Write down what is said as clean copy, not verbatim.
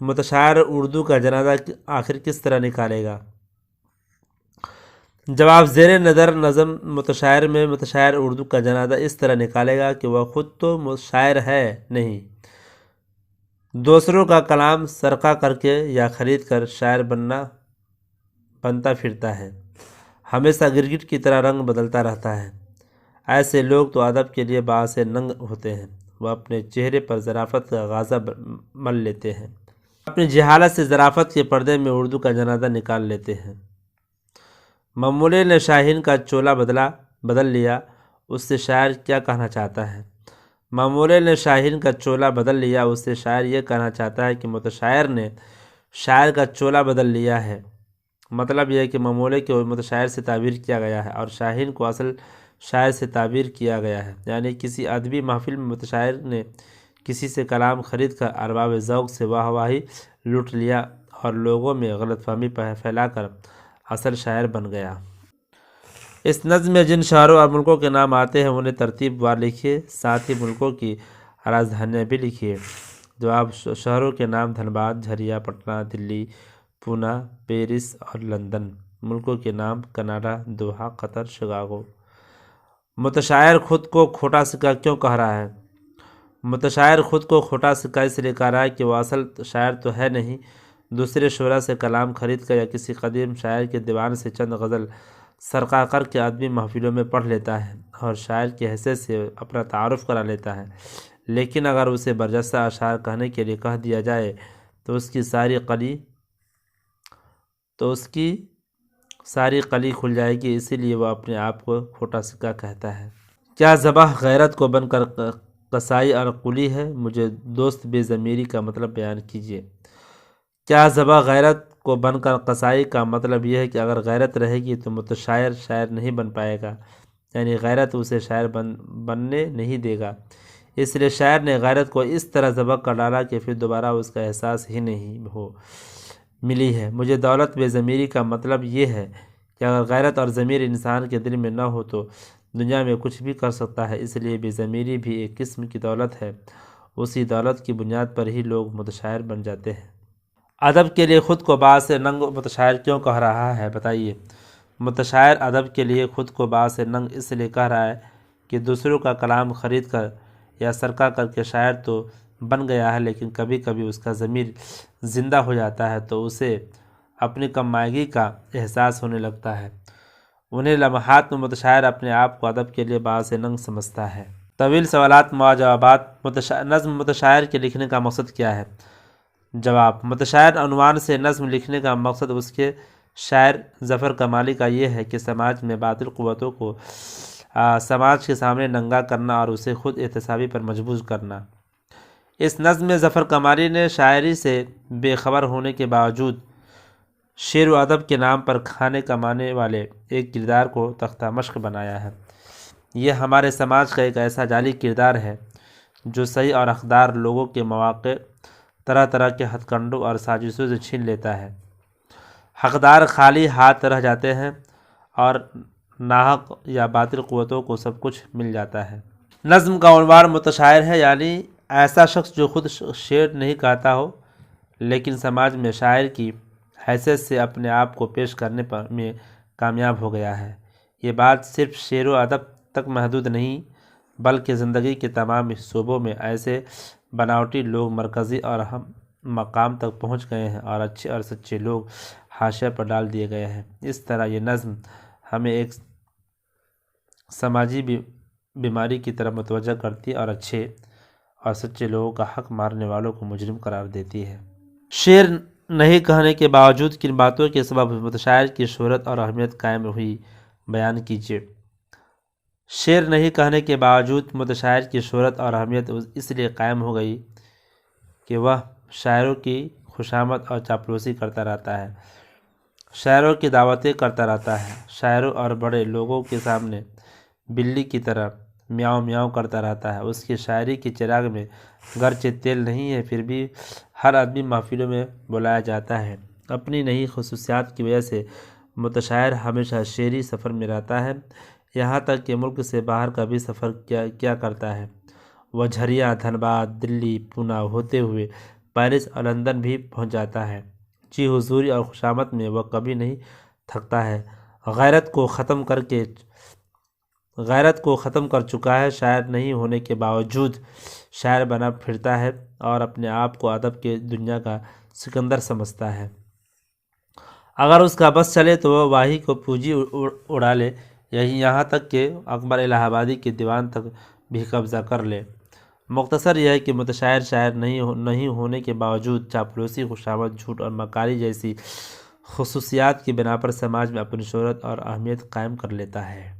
متشاعر اردو کا جنازہ آخر کس طرح نکالے گا؟ جواب زیر نظر نظم متشاعر میں متشاعر اردو کا جنازہ اس طرح نکالے گا کہ وہ خود تو شاعر ہے نہیں، دوسروں کا کلام سرقہ کر کے یا خرید کر شاعر بنتا پھرتا ہے، ہمیشہ گرگٹ کی طرح رنگ بدلتا رہتا ہے۔ ایسے لوگ تو ادب کے لیے باعث ننگ ہوتے ہیں، وہ اپنے چہرے پر ظرافت کا غازہ مل لیتے ہیں، اپنی جہالت سے ظرافت کے پردے میں اردو کا جنازہ نکال لیتے ہیں۔ ممولے نے شاہین کا چولا بدل لیا، اس سے شاعر کیا کہنا چاہتا ہے؟ ممولے نے شاہین کا چولا بدل لیا، اس سے شاعر یہ کہنا چاہتا ہے کہ متشاعر نے شاعر کا چولا بدل لیا ہے۔ مطلب یہ ہے کہ ممولے کو متشاعر سے تعبیر کیا گیا ہے اور شاہین کو اصل شاعر سے تعبیر کیا گیا ہے، یعنی کسی ادبی محفل میں متشاعر نے کسی سے کلام خرید کر ارباب ذوق سے واہ واہی لوٹ لیا اور لوگوں میں غلط فہمی پھیلا کر اصل شاعر بن گیا۔ اس نظم میں جن شہروں اور ملکوں کے نام آتے ہیں انہیں ترتیب وار لکھیے، ساتھ ہی ملکوں کی راجدھانیاں بھی لکھیے۔ جواب شہروں کے نام دھنباد، جھریا، پٹنہ، دلی، پونا، پیرس اور لندن۔ ملکوں کے نام کینیڈا، دوحہ، قطر، شکاگو۔ متشاعر خود کو کھوٹا سکہ کیوں کہہ رہا ہے؟ متشاعر خود کو کھوٹا سکہ اس لیے کہہ رہا ہے کہ وہ اصل شاعر تو ہے نہیں، دوسرے شعراء سے کلام خرید کر یا کسی قدیم شاعر کے دیوان سے چند غزل سرقہ کر کے ادبی محفلوں میں پڑھ لیتا ہے اور شاعر کی حیثیت سے اپنا تعارف کرا لیتا ہے، لیکن اگر اسے برجستہ اشعار کہنے کے لیے کہہ دیا جائے تو اس کی ساری قلی کھل جائے گی، اسی لیے وہ اپنے آپ کو کھوٹا سکہ کہتا ہے۔ کیا ذبح غیرت کو بن کر قصائی اور قلی ہے؟ مجھے دوست بے ضمیری کا مطلب بیان کیجیے۔ کیا ذبح غیرت کو بن کر قصائی کا مطلب یہ ہے کہ اگر غیرت رہے گی تو متشاعر شاعر نہیں بن پائے گا، یعنی غیرت اسے شاعر بننے نہیں دے گا، اس لیے شاعر نے غیرت کو اس طرح ذبح کر ڈالا کہ پھر دوبارہ اس کا احساس ہی نہیں ملی ہے۔ مجھے دولت بے ضمیری کا مطلب یہ ہے کہ اگر غیرت اور ضمیر انسان کے دل میں نہ ہو تو دنیا میں کچھ بھی کر سکتا ہے، اس لیے بے ضمیری بھی ایک قسم کی دولت ہے، اسی دولت کی بنیاد پر ہی لوگ متشاعر بن جاتے ہیں۔ ادب کے لیے خود کو باعث ننگ متشاعر کیوں کہہ رہا ہے بتائیے؟ متشاعر ادب کے لیے خود کو باعث ننگ اس لیے کہہ رہا ہے کہ دوسروں کا کلام خرید کر یا سرقہ کر کے شاعر تو بن گیا ہے، لیکن کبھی کبھی اس کا ضمیر زندہ ہو جاتا ہے تو اسے اپنی کم مائگی کا احساس ہونے لگتا ہے، انہیں لمحات میں متشاعر اپنے آپ کو ادب کے لیے باعث ننگ سمجھتا ہے۔ طویل سوالات جوابات۔ نظم متشاعر کے لکھنے کا مقصد کیا ہے؟ جواب، متشاعر عنوان سے نظم لکھنے کا مقصد اس کے شاعر ظفر کمالی کا یہ ہے کہ سماج میں باطل قوتوں کو سماج کے سامنے ننگا کرنا اور اسے خود احتسابی پر مجبور کرنا۔ اس نظم میں ظفر کمالی نے شاعری سے بے خبر ہونے کے باوجود شعر و ادب کے نام پر کھانے کمانے والے ایک کردار کو تختہ مشق بنایا ہے۔ یہ ہمارے سماج کا ایک ایسا جعلی کردار ہے جو صحیح اور حقدار لوگوں کے مواقع طرح طرح کے ہتھ کنڈوں اور سازشوں سے چھین لیتا ہے، حقدار خالی ہاتھ رہ جاتے ہیں اور ناحق یا باطل قوتوں کو سب کچھ مل جاتا ہے۔ نظم کا عنوان متشاعر ہے، یعنی ایسا شخص جو خود شعر نہیں کہتا ہو لیکن سماج میں شاعر کی حیثیت سے اپنے آپ کو پیش کرنے میں کامیاب ہو گیا ہے۔ یہ بات صرف شعر و ادب تک محدود نہیں بلکہ زندگی کے تمام شعبوں میں ایسے بناوٹی لوگ مرکزی اور اہم مقام تک پہنچ گئے ہیں اور اچھے اور سچے لوگ حاشیے پر ڈال دیے گئے ہیں۔ اس طرح یہ نظم ہمیں ایک سماجی بیماری کی طرف متوجہ کرتی ہے اور اچھے اور سچے لوگوں کا حق مارنے والوں کو مجرم قرار دیتی ہے۔ شعر نہیں کہنے کے باوجود کن باتوں کے سبب متشاعر کی شہرت اور اہمیت قائم ہوئی، بیان کیجیے۔ شعر نہیں کہنے کے باوجود متشاعر کی شہرت اور اہمیت اس لیے قائم ہو گئی کہ وہ شاعروں کی خوشامد اور چاپلوسی کرتا رہتا ہے، شاعروں کی دعوتیں کرتا رہتا ہے، شاعروں اور بڑے لوگوں کے سامنے بلی کی طرح میاؤں میاؤں کرتا رہتا ہے۔ اس کی شاعری کے چراغ میں گرچہ تیل نہیں ہے پھر بھی ہر ادبی محفلوں میں بلایا جاتا ہے۔ اپنی نئی خصوصیات کی وجہ سے متشاعر ہمیشہ شعری سفر میں رہتا ہے، یہاں تک کہ ملک سے باہر کا بھی سفر کیا کرتا ہے۔ وہ جھریا، دھنباد، دلی، پونا ہوتے ہوئے پیرس اور لندن بھی پہنچ جاتا ہے۔ جی حضوری اور خوشامد میں وہ کبھی نہیں تھکتا ہے۔ غیرت کو ختم کر چکا ہے، شاعر نہیں ہونے کے باوجود شاعر بنا پھرتا ہے اور اپنے آپ کو ادب کی دنیا کا سکندر سمجھتا ہے۔ اگر اس کا بس چلے تو وہ واہی کو پونجی اڑا لے، یہاں تک کہ اکبر الہ آبادی کے دیوان تک بھی قبضہ کر لے۔ مختصر یہ ہے کہ متشائر شاعر نہیں ہونے کے باوجود چاپلوسی، خوشامد، جھوٹ اور مکاری جیسی خصوصیات کی بنا پر سماج میں اپنی شہرت اور اہمیت قائم کر لیتا ہے۔